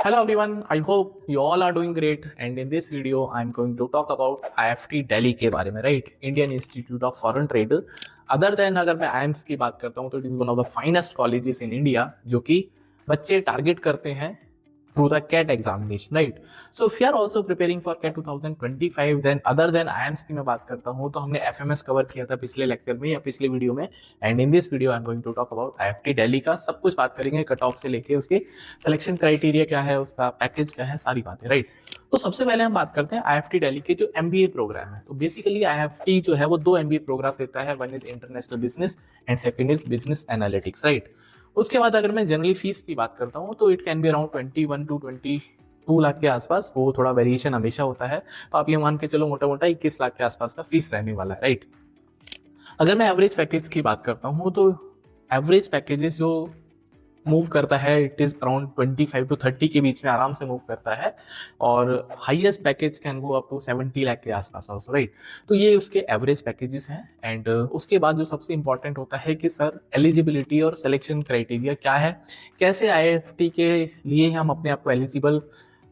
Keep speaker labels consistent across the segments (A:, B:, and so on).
A: Hello everyone, I hope you all are doing great and in this video I'm going to talk about IFT Delhi के बारे में, right? Indian Institute of Foreign Trade. Other than अगर मैं IIMS की बात करता हूँ तो it is one of the finest colleges in India जो कि बच्चे टारगेट करते हैं through the CAT examination, right? So if you are also preparing for CAT 2025, then other than IIMS की मैं बात करता हूँ तो हमने FMS कवर किया था पिछले लेक्चर में या पिछले वीडियो में, and in this video I am going to talk about IFT Delhi का सब कुछ बात करेंगे, कट ऑफ से लेके उसके सिलेक्शन क्राइटेरिया क्या है, उसका पैकेज क्या है, सारी बातें, राइट? तो सबसे पहले हम बात करते हैं IFT दिल्ली के जो MBA प्रोग्राम है। तो बेसिकली IFT जो है वो दो MBA प्रोग्राम देता है, one is international business and second is business analytics, right? उसके बाद अगर मैं जनरली फीस की बात करता हूँ तो it can be around 21 to 22 lakh के आसपास, वो थोड़ा वेरिएशन हमेशा होता है, तो आप ये मान के चलो मोटा मोटा 21 लाख के आसपास का फीस रहने वाला है, राइट? अगर मैं एवरेज पैकेज की बात करता हूँ तो एवरेज पैकेजेस जो मूव करता है इट इज अराउंड 25 to 30 के बीच में आराम से मूव करता है, और highest package can go up to 70 lakh के आसपास ऑल्सो, राइट? तो ये उसके एवरेज पैकेजेस हैं। एंड उसके बाद जो सबसे इंपॉर्टेंट होता है कि सर एलिजिबिलिटी और सिलेक्शन क्राइटेरिया क्या है, कैसे IIFT के लिए हम अपने आप को एलिजिबल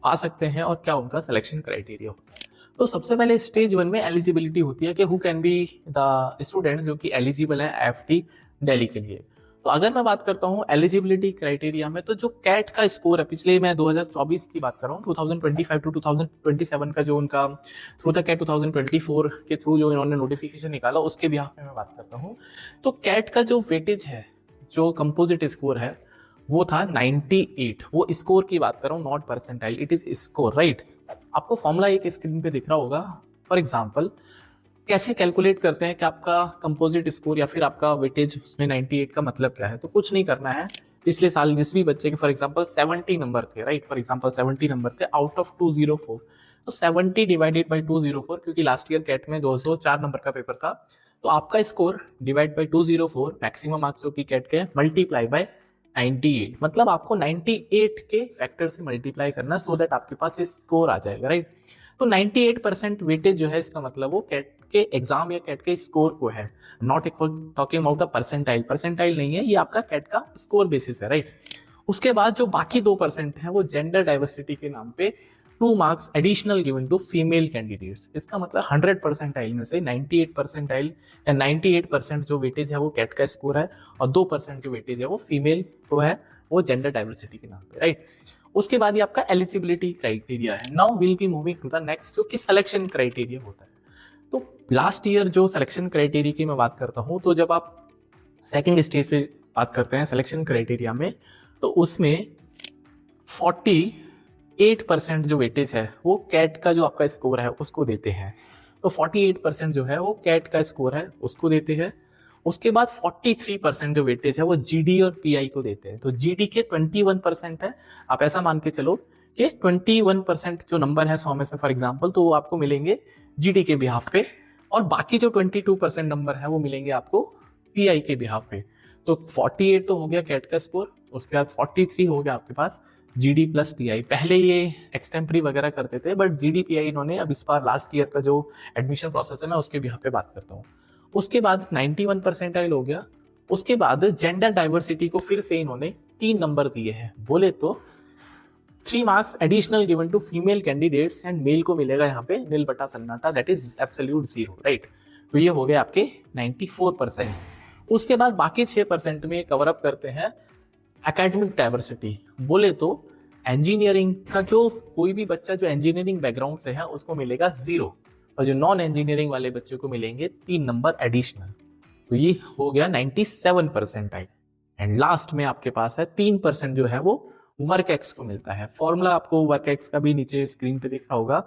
A: पा सकते हैं और क्या उनका सिलेक्शन क्राइटेरिया होता है। तो सबसे पहले स्टेज 1 में एलिजिबिलिटी होती है कि who can be the students जो कि एलिजिबल है IIFT दिल्ली के लिए। तो अगर मैं बात करता हूँ एलिजिबिलिटी क्राइटेरिया में, तो जो कैट का स्कोर है, पिछले मैं 2024 की बात कर रहा हूँ, 2025 to 2027 का जो उनका थ्रू द कैट 2024 के थ्रू जो इन्होंने नोटिफिकेशन निकाला उसके बिहाफ में मैं बात करता हूँ, तो कैट का जो वेटेज है, जो कंपोजिट स्कोर है, वो था 98। वो स्कोर की बात कर रहा हूँ, not percentile, it is score, right? आपको फॉर्मूला एक स्क्रीन पे दिख रहा होगा। फॉर एग्जाम्पल कैसे कैलकुलेट करते हैं कि आपका कंपोजिट स्कोर या फिर आपका वेटेज उसमें 98 का मतलब क्या है? तो कुछ नहीं करना है, पिछले साल जिस भी बच्चे के फॉर एग्जांपल 70 नंबर थे, राइट? फॉर एग्जांपल 70 नंबर थे आउट ऑफ 204, तो 70 डिवाइडेड बाय 204, क्योंकि लास्ट ईयर कैट में 204 नंबर का पेपर था, तो आपका score divide by 204, maximum marks की कैट के, मल्टीप्लाई बाय 98, मतलब आपको 98 के फैक्टर से मल्टीप्लाई करना सो दैट आपके पास ये स्कोर आ जाएगा, राइट? तो 98% वेटेज जो है, इसका मतलब वो कैट के एग्जाम या कैट के स्कोर को है, not talking about the percentile. Percentile नहीं है, ये आपका कैट का स्कोर बेसिस है, राइट? उसके बाद जो बाकी 2% है वो जेंडर डाइवर्सिटी के नाम पे 2 marks additional given to female candidates. इसका मतलब 100 परसेंटाइल में से 98 परसेंटाइल या 98% जो वेटेज है वो कैट का स्कोर है, और 2% जो वेटेज है वो फीमेल को है, वो जेंडर डाइवर्सिटी के नाम पे, राइट? उसके बाद ये आपका एलिजिबिलिटी क्राइटेरिया है। Now will be moving to the next जो कि सिलेक्शन क्राइटेरिया होता है। तो लास्ट ईयर जो सिलेक्शन क्राइटेरिया की मैं बात करता हूँ, तो जब आप सेकंड स्टेज पे बात करते हैं सिलेक्शन क्राइटेरिया में, तो उसमें 48% जो वेटेज है वो कैट का जो आपका स्कोर है उसको देते हैं। तो 48% जो है वो कैट का स्कोर है उसको देते हैं। उसके बाद 43% जो वेटेज है वो GD और PI को देते हैं। तो GD के 21% है, आप ऐसा मान के चलो कि 21% जो नंबर है 100 में से फॉर एग्जांपल, तो वो आपको मिलेंगे GD के बिहाफ पे, और बाकी जो 22% नंबर है वो मिलेंगे आपको PI के बिहाफ पे। तो 48 तो हो गया कैट का स्कोर, उसके बाद 43 हो गया आपके पास GD प्लस PI। पहले ये एक्सटेम्परी वगैरह करते थे, बट GD PI इन्होंने अब इस बार लास्ट ईयर का जो एडमिशन प्रोसेस है मैं उसके बिहाफ पे बात करता हूँ। उसके बाद 91 परसेंटाइल हो गया। उसके बाद जेंडर डाइवर्सिटी को फिर से इन्होंने 3 नंबर दिए हैं, बोले तो 3 marks additional given to female candidates, and male को मिलेगा यहाँ पे नील बटा सन्नाटा, दैट इज एब्सोल्यूट 0, राइट? तो ये हो गए आपके 94%। उसके बाद बाकी 6% में कवर अप करते हैं एकेडमिक डाइवर्सिटी। बोले तो इंजीनियरिंग का जो कोई भी बच्चा जो इंजीनियरिंग बैकग्राउंड से है उसको मिलेगा 0, और जो नॉन इंजीनियरिंग वाले बच्चों को मिलेंगे 3 नंबर एडिशनल। तो ये हो गया 97%। एंड लास्ट में आपके पास है 3% जो है वो वर्क एक्स को मिलता है। फॉर्मूला आपको वर्क एक्स का भी नीचे स्क्रीन पे दिख रहा होगा।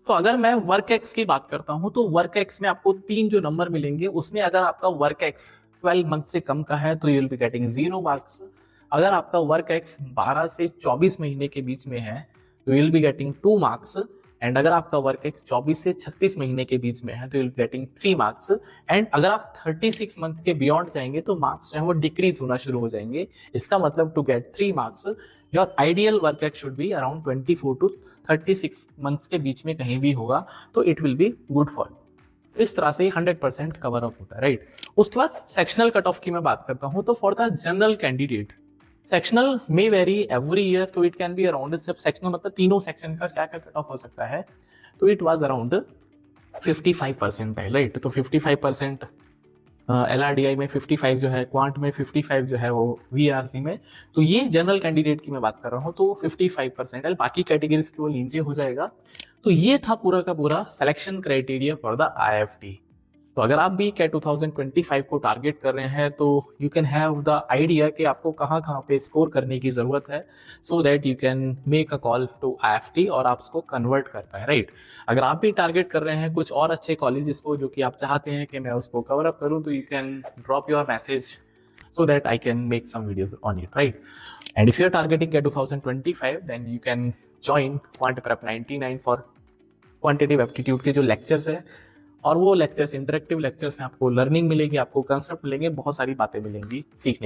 A: तो अगर मैं वर्क एक्स की बात करता हूं तो वर्क एक्स में आपको 3 जो नंबर मिलेंगे, उसमें अगर आपका वर्क एक्स 12 मंथ से कम का है तो you will be getting 0 marks. अगर आपका वर्क एक्स 12 से 24 महीने के बीच में है तो you will be getting 2 marks. And अगर आपका वर्क एक्स 24 से 36 महीने के बीच में है तो you will getting 3 marks. And अगर आप 36 मंथ के बियॉन्ड जाएंगे तो मार्क्स जो है वो डिक्रीज होना शुरू हो जाएंगे। इसका मतलब to get 3 marks your ideal work ex should be around 24 to 36 months के बीच में कहीं भी होगा, तो it will be good for. इस तरह से 100% कवर अप होता है, राइट? उसके बाद सेक्शनल कट ऑफ की मैं बात करता हूं, तो for the general candidate sectional may very every year, तो इट कैन बी अराउंड, जब सेक्शनल मतलब तीनों सेक्शन का क्या क्या कट ऑफ हो सकता है, तो इट वाज अराउंड 55% है, राइट। तो 55% LRDI में 55 जो है, क्वांट में 55 जो है वो VRC में, तो ये जनरल कैंडिडेट की मैं बात कर रहा हूँ, तो 55% है, बाकी कैटेगरीज की वो नीचे हो जाएगा। तो ये था पूरा का पूरा selection criteria for the IFT। तो अगर आप भी कैट 2025 को टारगेट कर रहे हैं, तो you can have the idea कि आपको कहाँ कहाँ पे स्कोर करने की जरूरत है, so that you can make a call to IFT और आप उसको कन्वर्ट कर पाए, राइट। अगर आप भी टारगेट कर रहे हैं कुछ और अच्छे कॉलेजेस को जो कि आप चाहते हैं कि मैं उसको कवर अप करूं, तो you can drop your message so that I can make some videos on it, right? And if you're targeting at 2025, then you can join Quant Prep 99 for quantitative aptitude के जो lectures है, और वो lectures interactive lectures हैं, आपको learning मिलेगी, आपको concept मिलेंगे, बहुत सारी बातें मिलेंगी सीखने की।